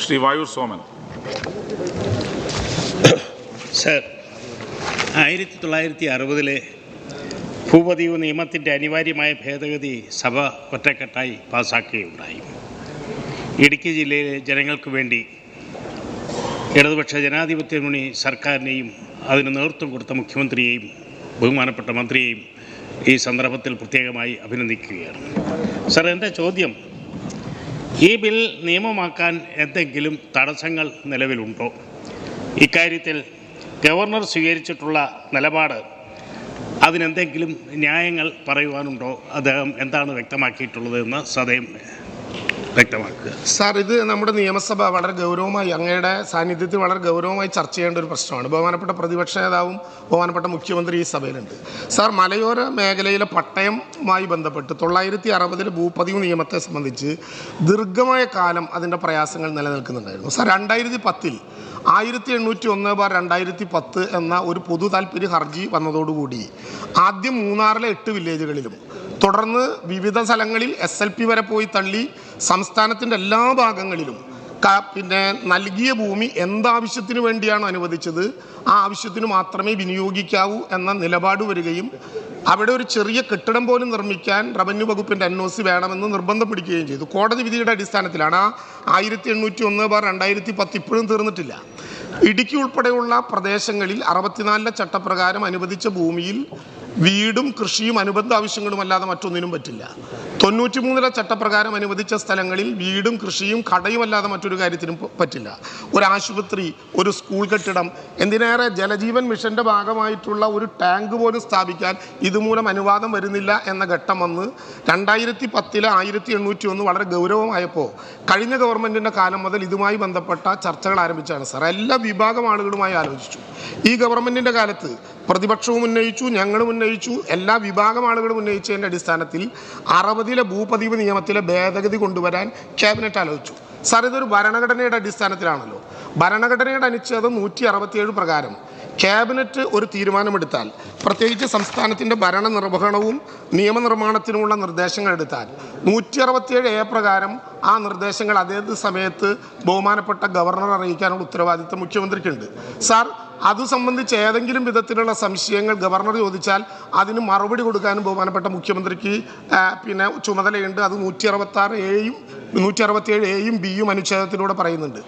Shri Vazhoor Soman. Sir, 1960 ഭൂപതിവ് നിയമത്തിൻ്റെ അനിവാര്യമായ ഭേദഗതി സഭ ഒറ്റക്കെട്ടായി പാസാക്കുകയുണ്ടായി. ഇടുക്കി ജില്ലയിലെ ജനങ്ങൾക്ക് വേണ്ടി ഇടതുപക്ഷ ജനാധിപത്യ മുന്നണി സർക്കാരിനെയും അതിന് നേതൃത്വം കൊടുത്ത മുഖ്യമന്ത്രിയെയും ബഹുമാനപ്പെട്ട മന്ത്രിയെയും ഈ സന്ദർഭത്തിൽ പ്രത്യേകമായി അഭിനന്ദിക്കുകയാണ്. സർ, എൻ്റെ ചോദ്യം, ഈ ബിൽ നിയമമാക്കാൻ എന്തെങ്കിലും തടസ്സങ്ങൾ നിലവിലുണ്ടോ? ഇക്കാര്യത്തിൽ ഗവർണർ സ്വീകരിച്ചിട്ടുള്ള നിലപാട് അതിനെന്തെങ്കിലും ന്യായങ്ങൾ പറയുവാനുണ്ടോ? അദ്ദേഹം എന്താണ് വ്യക്തമാക്കിയിട്ടുള്ളത് എന്ന് സദയം വ്യക്തമാക്കുക. സാർ, ഇത് നമ്മുടെ നിയമസഭ വളരെ ഗൗരവമായി, അങ്ങയുടെ സാന്നിധ്യത്തിൽ വളരെ ഗൗരവമായി ചർച്ച ചെയ്യേണ്ട ഒരു പ്രശ്നമാണ്. ബഹുമാനപ്പെട്ട പ്രതിപക്ഷ നേതാവും ബഹുമാനപ്പെട്ട മുഖ്യമന്ത്രി ഈ സഭയിലുണ്ട്. സാർ, മലയോര മേഖലയിലെ പട്ടയവുമായി ബന്ധപ്പെട്ട് 1960 ഭൂപതിവ് നിയമത്തെ സംബന്ധിച്ച് ദീർഘമായ കാലം അതിൻ്റെ പ്രയാസങ്ങൾ നിലനിൽക്കുന്നുണ്ടായിരുന്നു. സാർ, 2010 1801/2010 എന്ന ഒരു പൊതു താൽപ്പര്യ ഹർജി വന്നതോടുകൂടി ആദ്യം മൂന്നാറിലെ 8 വില്ലേജുകളിലും തുടർന്ന് വിവിധ സ്ഥലങ്ങളിൽ SLP വരെ പോയി തള്ളി സംസ്ഥാനത്തിൻ്റെ എല്ലാ ഭാഗങ്ങളിലും പിന്നെ നൽകിയ ഭൂമി എന്താവശ്യത്തിന് വേണ്ടിയാണ് അനുവദിച്ചത് ആ ആവശ്യത്തിന് മാത്രമേ വിനിയോഗിക്കാവൂ എന്ന നിലപാട് വരികയും അവിടെ ഒരു ചെറിയ കെട്ടിടം പോലും നിർമ്മിക്കാൻ റവന്യൂ വകുപ്പിൻ്റെ NOC വേണമെന്ന് നിർബന്ധം പിടിക്കുകയും ചെയ്തു. കോടതി വിധിയുടെ അടിസ്ഥാനത്തിലാണ് ആ 1801/2010 ഇപ്പോഴും തീർന്നിട്ടില്ല. ഇടുക്കി ഉൾപ്പെടെയുള്ള പ്രദേശങ്ങളിൽ 64 ചട്ടപ്രകാരം അനുവദിച്ച ഭൂമിയിൽ വീടും കൃഷിയും അനുബന്ധ ആവശ്യങ്ങളുമല്ലാതെ മറ്റൊന്നിനും പറ്റില്ല. 93 ചട്ടപ്രകാരം അനുവദിച്ച സ്ഥലങ്ങളിൽ വീടും കൃഷിയും കടയുമല്ലാതെ മറ്റൊരു കാര്യത്തിനും പറ്റില്ല. ഒരു ആശുപത്രി, ഒരു സ്കൂൾ കെട്ടിടം, എന്തിനേറെ ജലജീവൻ മിഷൻ്റെ ഭാഗമായിട്ടുള്ള ഒരു ടാങ്ക് പോലും സ്ഥാപിക്കാൻ ഇതുമൂലം അനുവാദം വരുന്നില്ല എന്ന ഘട്ടം വന്ന് 2010 1801 വളരെ ഗൗരവമായപ്പോൾ കഴിഞ്ഞ ഗവൺമെൻറ്റിൻ്റെ കാലം മുതൽ ഇതുമായി ബന്ധപ്പെട്ട ചർച്ചകൾ ആരംഭിച്ചാണ്. സാർ, എല്ലാ വിഭാഗം ആളുകളുമായി ആലോചിച്ചു. ഈ ഗവൺമെൻറ്റിൻ്റെ കാലത്ത് പ്രതിപക്ഷവും ഉന്നയിച്ചു, ഞങ്ങളും ഉന്നയിച്ചു, എല്ലാ വിഭാഗം ആളുകളും ഉന്നയിച്ചതിൻ്റെ അടിസ്ഥാനത്തിൽ 60 ഭൂപതിവ് നിയമത്തിലെ ഭേദഗതി കൊണ്ടുവരാൻ ക്യാബിനറ്റ് ആലോചിച്ചു. സാർ, ഇതൊരു ഭരണഘടനയുടെ അടിസ്ഥാനത്തിലാണല്ലോ. ഭരണഘടനയുടെ അനുച്ഛേദം 167 പ്രകാരം ക്യാബിനറ്റ് ഒരു തീരുമാനമെടുത്താൽ, പ്രത്യേകിച്ച് സംസ്ഥാനത്തിൻ്റെ ഭരണനിർവഹണവും നിയമനിർമ്മാണത്തിനുമുള്ള നിർദ്ദേശങ്ങൾ എടുത്താൽ 167A പ്രകാരം ആ നിർദ്ദേശങ്ങൾ അതേത് സമയത്ത് ബഹുമാനപ്പെട്ട ഗവർണർ അറിയിക്കാനുള്ള ഉത്തരവാദിത്തം മുഖ്യമന്ത്രിക്കുണ്ട്. സാർ, അത് സംബന്ധിച്ച് ഏതെങ്കിലും വിധത്തിലുള്ള സംശയങ്ങൾ ഗവർണർ ചോദിച്ചാൽ അതിന് മറുപടി കൊടുക്കാനും ബഹുമാനപ്പെട്ട മുഖ്യമന്ത്രിക്ക് പിന്നെ ചുമതലയുണ്ട്. അത് 167Aയും Bയും അനുച്ഛേദത്തിലൂടെ പറയുന്നുണ്ട്.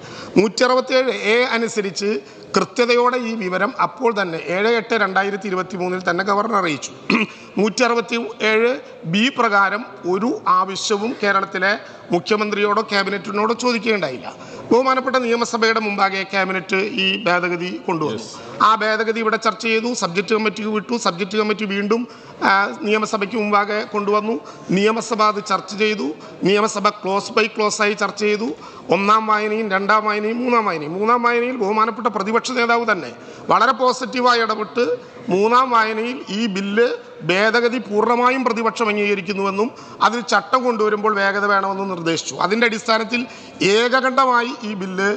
167A അനുസരിച്ച് കൃത്യതയോടെ ഈ വിവരം അപ്പോൾ തന്നെ 7/8/2023 തന്നെ ഗവർണർ അറിയിച്ചു. 167B പ്രകാരം ഒരു ആവശ്യവും കേരളത്തിലെ മുഖ്യമന്ത്രിയോടോ ക്യാബിനറ്റിനോടോ ചോദിക്കുകയുണ്ടായില്ല. ബഹുമാനപ്പെട്ട നിയമസഭയുടെ മുമ്പാകെ ക്യാബിനറ്റ് ഈ ഭേദഗതി കൊണ്ടുവന്നു. ആ ഭേദഗതി ഇവിടെ ചർച്ച ചെയ്തു, സബ്ജക്റ്റ് കമ്മിറ്റിക്ക് വിട്ടു. സബ്ജക്റ്റ് കമ്മിറ്റി വീണ്ടും നിയമസഭയ്ക്ക് മുമ്പാകെ കൊണ്ടുവന്നു. നിയമസഭ അത് ചർച്ച ചെയ്തു. നിയമസഭ ക്ലോസ് ബൈ ക്ലോസായി ചർച്ച ചെയ്തു. 1ാം വായനയും 2ാം വായനയും 3ാം വായനയും. 3ാം വായനയിൽ ബഹുമാനപ്പെട്ട പ്രതിപക്ഷ നേതാവ് തന്നെ വളരെ പോസിറ്റീവായി ഇടപെട്ട് 3ാം വായനയിൽ ഈ ബില്ല് ഭേദഗതി പൂർണ്ണമായും പ്രതിപക്ഷം അംഗീകരിക്കുന്നുവെന്നും അതിൽ ചട്ടം കൊണ്ടുവരുമ്പോൾ വേഗത വേണമെന്നും നിർദ്ദേശിച്ചു. അതിൻ്റെ അടിസ്ഥാനത്തിൽ ഏകകണ്ഠമായി ഈ ബില്ല്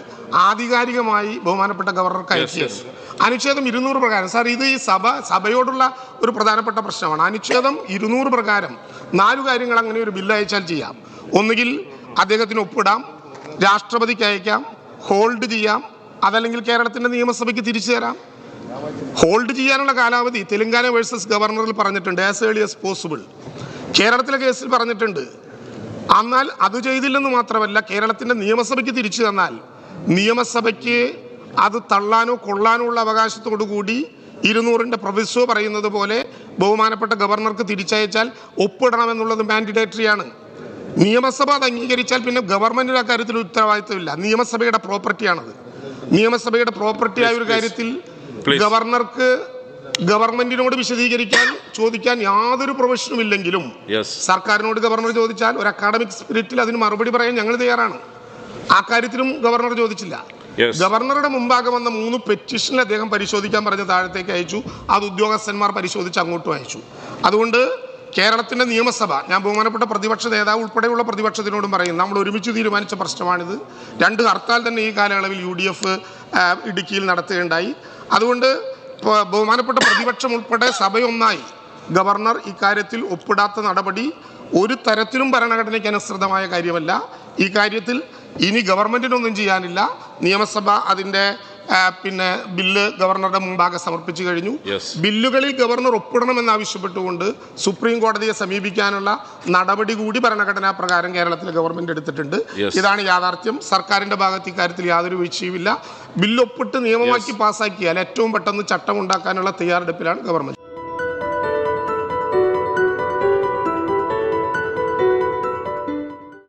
ആധികാരികമായി ബഹുമാനപ്പെട്ട ഗവർണർക്ക് അയച്ചിരുന്നു. അനുച്ഛേദം 200 പ്രകാരം, സാർ, ഇത് ഈ സഭയോടുള്ള ഒരു പ്രധാനപ്പെട്ട പ്രശ്നമാണ്. അനുച്ഛേദം 200 പ്രകാരം 4 കാര്യങ്ങൾ അങ്ങനെ ഒരു ബില്ല് അയച്ചാൽ ചെയ്യാം. ഒന്നുകിൽ അദ്ദേഹത്തിന് ഒപ്പിടാം, രാഷ്ട്രപതിക്ക് അയക്കാം, ഹോൾഡ് ചെയ്യാം, അതല്ലെങ്കിൽ കേരളത്തിൻ്റെ നിയമസഭയ്ക്ക് തിരിച്ചു തരാം. ഹോൾഡ് ചെയ്യാനുള്ള കാലാവധി തെലങ്കാന വേഴ്സസ് ഗവർണറിൽ പറഞ്ഞിട്ടുണ്ട്, ആസ് ഏർലി ആസ് പോസിബിൾ. കേരളത്തിലെ കേസിൽ പറഞ്ഞിട്ടുണ്ട്. എന്നാൽ അത് ചെയ്തില്ലെന്ന് മാത്രമല്ല, കേരളത്തിൻ്റെ നിയമസഭയ്ക്ക് തിരിച്ചു തന്നാൽ നിയമസഭയ്ക്ക് അത് തള്ളാനോ കൊള്ളാനോ ഉള്ള അവകാശത്തോടു കൂടി 200ന്റെ പ്രൊവിസോ പറയുന്നത് പോലെ ബഹുമാനപ്പെട്ട ഗവർണർക്ക് തിരിച്ചയച്ചാൽ ഒപ്പിടണമെന്നുള്ളത് മാൻഡേറ്ററിയാണ്. നിയമസഭ അത് അംഗീകരിച്ചാൽ പിന്നെ ഗവൺമെന്റിന് അക്കാര്യത്തിൽ ഉത്തരവാദിത്തമില്ല. നിയമസഭയുടെ പ്രോപ്പർട്ടിയാണത്. നിയമസഭയുടെ പ്രോപ്പർട്ടിയായ ഒരു കാര്യത്തിൽ ഗവർണർക്ക് ഗവൺമെന്റിനോട് ചോദിക്കാൻ യാതൊരു പ്രൊവിഷനും ഇല്ലെങ്കിലും സർക്കാരിനോട് ഗവർണർ ചോദിച്ചാൽ ഒരു അക്കാഡമിക് സ്പിരിറ്റിൽ അതിന് മറുപടി പറയാൻ ഞങ്ങൾ തയ്യാറാണ്. ആ കാര്യത്തിലും ഗവർണർ ചോദിച്ചില്ല. ഗവർണറുടെ മുമ്പാകെ വന്ന 3 പെറ്റീഷനിൽ അദ്ദേഹം പരിശോധിക്കാൻ പറഞ്ഞ് താഴത്തേക്ക് അയച്ചു. അത് ഉദ്യോഗസ്ഥന്മാർ പരിശോധിച്ച് അങ്ങോട്ടും അയച്ചു. അതുകൊണ്ട് കേരളത്തിൻ്റെ നിയമസഭ, ഞാൻ ബഹുമാനപ്പെട്ട പ്രതിപക്ഷ നേതാവ് ഉൾപ്പെടെയുള്ള പ്രതിപക്ഷത്തിനോടും പറയും, നമ്മൾ ഒരുമിച്ച് തീരുമാനിച്ച പ്രശ്നമാണിത്. 2 ഹർത്താൽ തന്നെ ഈ കാലയളവിൽ UDF ഇടുക്കിയിൽ നടത്തുകയുണ്ടായി. അതുകൊണ്ട് ബഹുമാനപ്പെട്ട പ്രതിപക്ഷം ഉൾപ്പെടെ സഭയൊന്നായി ഗവർണർ ഇക്കാര്യത്തിൽ ഒപ്പിടാത്ത നടപടി ഒരു തരത്തിലും ഭരണഘടനയ്ക്ക് അനുസൃതമായ കാര്യമല്ല. ഈ കാര്യത്തിൽ ഇനി ഗവൺമെൻറ്റിനൊന്നും ചെയ്യാനില്ല. നിയമസഭ അതിൻ്റെ പിന്നെ ബില്ല് ഗവർണറുടെ മുമ്പാകെ സമർപ്പിച്ചു കഴിഞ്ഞു. ബില്ലുകളിൽ ഗവർണർ ഒപ്പിടണമെന്നാവശ്യപ്പെട്ടുകൊണ്ട് സുപ്രീം കോടതിയെ സമീപിക്കാനുള്ള നടപടി കൂടി ഭരണഘടനാ പ്രകാരം കേരളത്തിലെ ഗവൺമെന്റ് എടുത്തിട്ടുണ്ട്. ഇതാണ് യാഥാർത്ഥ്യം. സർക്കാരിന്റെ ഭാഗത്ത് ഇക്കാര്യത്തിൽ യാതൊരു വീഴ്ചയുമില്ല. ബില്ല് ഒപ്പിട്ട് നിയമമാക്കി പാസ്സാക്കിയാൽ ഏറ്റവും പെട്ടെന്ന് ചട്ടം ഉണ്ടാക്കാനുള്ള തയ്യാറെടുപ്പിലാണ് ഗവൺമെന്റ്.